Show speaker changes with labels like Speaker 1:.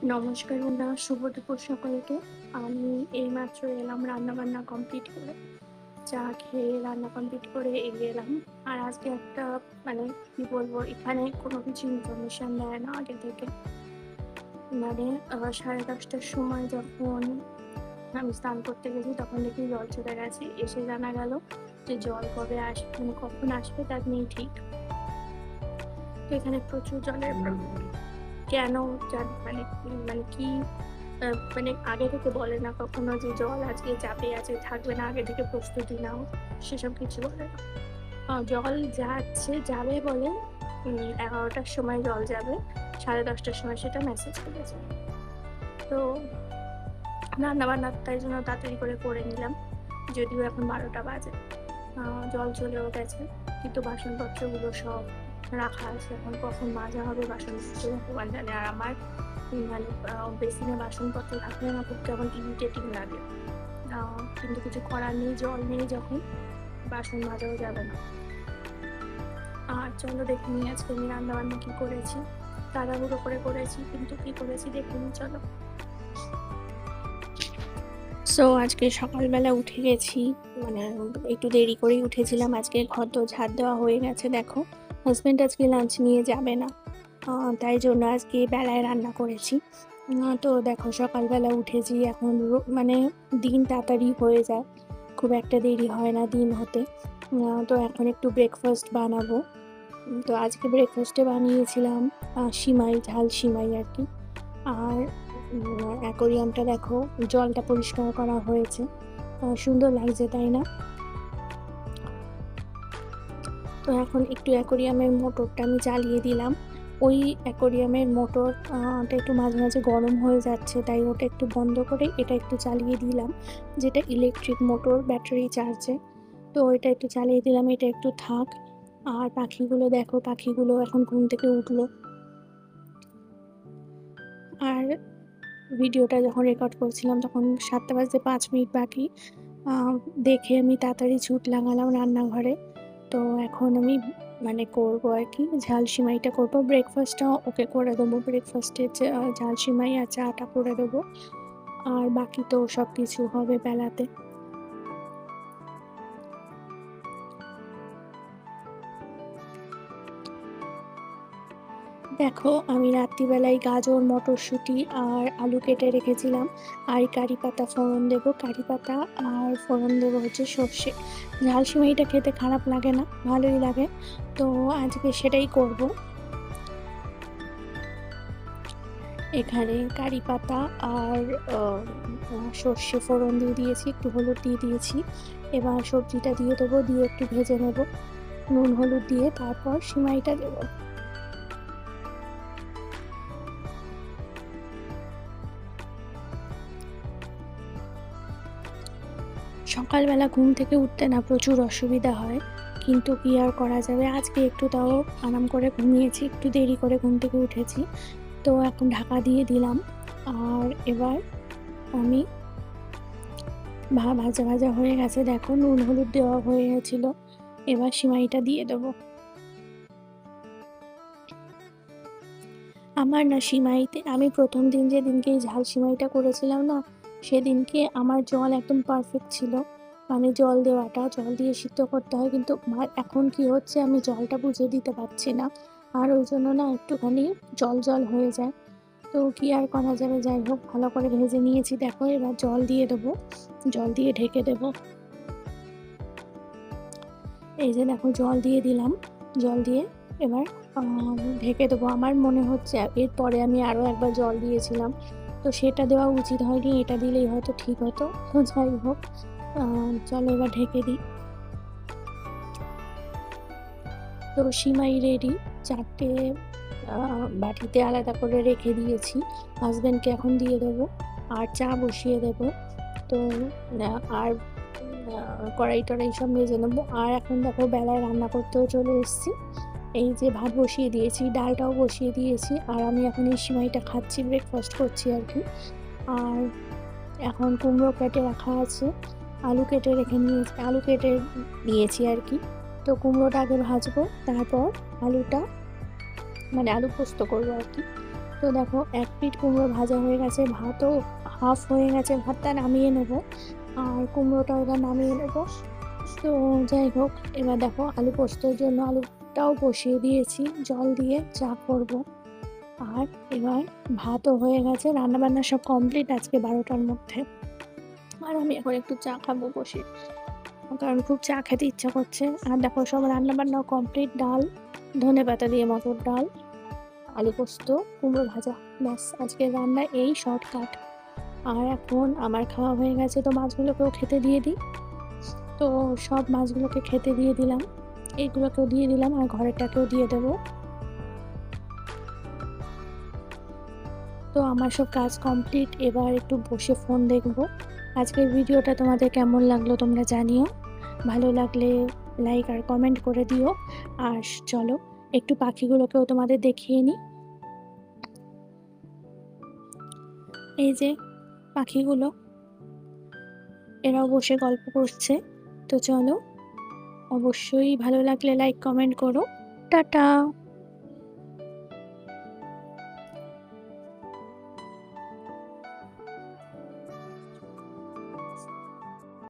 Speaker 1: নমস্কার বন্ধুরা, শুভ দুপুর সকলকে। আমি এইমাত্র এলাম রান্নাবান্না কমপ্লিট করে, চা খেয়ে রান্না কমপ্লিট করে এগিয়ে এলাম। আর আজকে একটা মানে কি বলবো, এখানে কোনো কিছু ইনফরমেশন দেয় না আগে থেকে। মানে 10:30টার সময় যখন আমি স্নান করতে গেছি তখন দেখি জল চলে গেছে। এসে জানা গেল যে জল কবে আসবে, মানে কখন আসবে তার নেই ঠিক। তো এখানে প্রচুর জলের প্রবলেম। কেন মানে মানে কি মানে আগে থেকে বলে না কখনো যে জল আজকে যাবে, আজকে থাকবে না, আগে থেকে প্রস্তুতি নাও, সেসব কিছু বলে না। জল যাবে বলে 11টার সময় জল যাবে, 10:30টার সময় সেটা মেসেজ করেছে। তো রান্নাবান্না তাই জন্য তাড়াতাড়ি করে নিলাম, যদিও এখন 12টা বাজে। জল চলেও গেছে, কিন্তু বাসনপত্রগুলো সব রাখা আছে। এখন কখন মাজা হবে বাসনপত্র ভগবান জানে। আর আমার মানে বেসিনে বাসনপত্র থাকলে না খুব কেমন ইরিটেটিং লাগে, কিন্তু কিছু করার নেই, জল নেই যখন, বাসন মাজাও যাবে না। আর চলো দেখে নিই আজকে আমি রান্নাবান্না কী করেছি। তাড়াহুড়ো করে করেছি, কিন্তু কী করেছি দেখে নিই চলো। সো আজকে সকালবেলা উঠে গেছি, মানে একটু দেরি করেই উঠেছিলাম। আজকে ঘর তো ঝাড় দেওয়া হয়ে গেছে। দেখো, হাজব্যান্ড আজকে লাঞ্চ নিয়ে যাবে না, তাই জন্য আজকে বেলায় রান্না করেছি। তো দেখো সকালবেলা উঠেছি, এখন মানে দিন তাড়াতাড়ি হয়ে যায়, খুব একটা দেরি হয় না দিন হতে। তো এখন একটু ব্রেকফাস্ট বানাবো। তো আজকে ব্রেকফাস্টে বানিয়েছিলাম সিমাই, ঝাল সিমাই আর কি। আর অ্যাকোরিয়ামটা দেখো, জলটা পরিষ্কার করা হয়েছে, সুন্দর লাগছে তাই না? তো এখন একটু অ্যাকোরিয়ামের মোটরটা আমি চালিয়ে দিলাম। ওই অ্যাকোরিয়ামের মোটরটা একটু মাঝে মাঝে গরম হয়ে যাচ্ছে, তাই ওটা একটু বন্ধ করে এটা একটু চালিয়ে দিলাম, যেটা ইলেকট্রিক মোটর, ব্যাটারি চার্জে। তো এটা একটু চালিয়ে দিলাম, এটা একটু থাক। আর পাখিগুলো দেখো, পাখিগুলো এখন ঘুম থেকে উঠলো। আর ভিডিওটা যখন রেকর্ড করছিলাম তখন 7:05 বাকি। দেখে আমি তাড়াতাড়ি ছুট লাগালাম রান্নাঘরে। তো এখন আমি মানে করবো আর কি, ঝাল সিমাইটা করবো। ব্রেকফাস্টটাও ওকে করে দেবো, ব্রেকফাস্টে ঝাল সিমাই আর চাটা করে দেবো। আর বাকি তো সব কিছু হবে বেলাতে। দেখো, আমি রাত্রিবেলায় গাজর, মটরশুঁটি আর আলু কেটে রেখেছিলাম। আর কারি পাতা ফোড়ন দেবো, কারি পাতা আর ফোড়ন দেবো হচ্ছে সর্ষে। ঝাল সিমাইটা খেতে খারাপ লাগে না, ভালোই লাগে। তো আজকে সেটাই করব। এখানে কারি পাতা আর সর্ষে ফোড়ন দিয়ে দিয়েছি, একটু হলুদ দিয়ে দিয়েছি। এবার সবজিটা দিয়ে দেবো, দিয়ে একটু ভেজে নেব নুন হলুদ দিয়ে, তারপর সিমাইটা দেবো। সকালবেলা ঘুম থেকে উঠতে না প্রচুর অসুবিধা হয়, কিন্তু কি আর করা যাবে। আজকে একটু তাও আরাম করে ঘুমিয়েছি, একটু দেরি করে ঘুম থেকে উঠেছি। তো এখন ঢাকা দিয়ে দিলাম। আর এবার আমি ভাজা ভাজা হয়ে গেছে, দেখো নুন হলুদ দেওয়া হয়ে গেছিলো। এবার সিমাইটা দিয়ে দেবো। আমার না সিমাইতে, আমি প্রথম দিন যেদিনকে ঝাল সিমাইটা করেছিলাম না, সেদিনকে আমার জল একদম পারফেক্ট ছিল। মানে জল দিয়ে সিদ্ধ করতে হয়, কিন্তু এখন কি হচ্ছে, আমি জলটা বুঝে দিতে পারছি না। আর ওই জন্য না একটুখানি জল জল হয়ে যায়। তো কি আর করা যাবে, যাই হোক ভালো করে ভেজে নিয়েছি। দেখো এবার জল দিয়ে দেবো, জল দিয়ে ঢেকে দেবো। এই যে দেখো জল দিয়ে দিলাম, জল দিয়ে এবার ঢেকে দেবো। আমার মনে হচ্ছে এরপরে আমি আরও একবার জল দিয়েছিলাম, তো সেটা দেওয়া উচিত হয়নি, এটা দিলেই হয়তো ঠিক হতো। তো যাই হোক, চলো এবার ঢেকে দিই। তো সিমাই রেডি, 4টে বাটিতে আলাদা করে রেখে দিয়েছি, হাজব্যান্ডকে এখন দিয়ে দেবো। আর চা বসিয়ে দেবো। তো আর কড়াই টড়াই সব মেজে নেবো। আর এখন দেখো বেলায় রান্না করতেও চলে এসেছি। এই যে ভাত বসিয়ে দিয়েছি, ডালটাও বসিয়ে দিয়েছি, আর আমি এখন এই সিমাইটা খাচ্ছি, ব্রেকফাস্ট করছি আর কি। আর এখন কুমড়ো কেটে রাখা আছে, আলু কেটে নিয়েছি আর কি। তো কুমড়োটা আগে ভাজবো, তারপর আলুটা, মানে আলু পোস্ত করবো আর কি। তো দেখো এক পিঠ কুমড়ো ভাজা হয়ে গেছে, ভাতও হাফ হয়ে গেছে, ভাতটা নামিয়ে নেব আর কুমড়োটাও এবার নামিয়ে নেব। তো যাই হোক, এবার দেখো আলু পোস্তর জন্য আলুটাও বসিয়ে দিয়েছি জল দিয়ে, চা করব। আর এবার ভাতও হয়ে গেছে, রান্নাবান্না সব কমপ্লিট আজকে 12টার মধ্যে। আর আমি এখন একটু চা খাবো বসে, কারণ খুব চা খেতে ইচ্ছা করছে। আর দেখো সব রান্নাবান্নাও কমপ্লিট, ডাল ধনেপাতা দিয়ে মটর ডাল, আলু পোস্ত, কুমড়ো ভাজা, ব্যাস আজকের রান্না এই শর্টকাট। আর এখন আমার খাওয়া হয়ে গেছে, তো মাছগুলোকেও খেতে দিয়ে দিই। তো সব মাছগুলোকে খেতে দিয়ে দিলাম, এইগুলোকেও দিয়ে দিলাম আর ঘরেরটাকেও দিয়ে দেবো। তো আমার সব কাজ কমপ্লিট, এবার একটু বসে ফোন দেখবো। আজকের ভিডিওটা তোমাদের কেমন লাগলো তোমরা জানিও, ভালো লাগলে লাইক আর কমেন্ট করে দিও। আর চলো একটু পাখিগুলোকেও তোমাদের দেখিয়ে নিই। এই যে পাখিগুলো, এরাও বসে গল্প করছে। তো চলো, অবশ্যই ভালো লাগলে লাইক কমেন্ট করো। টাটা।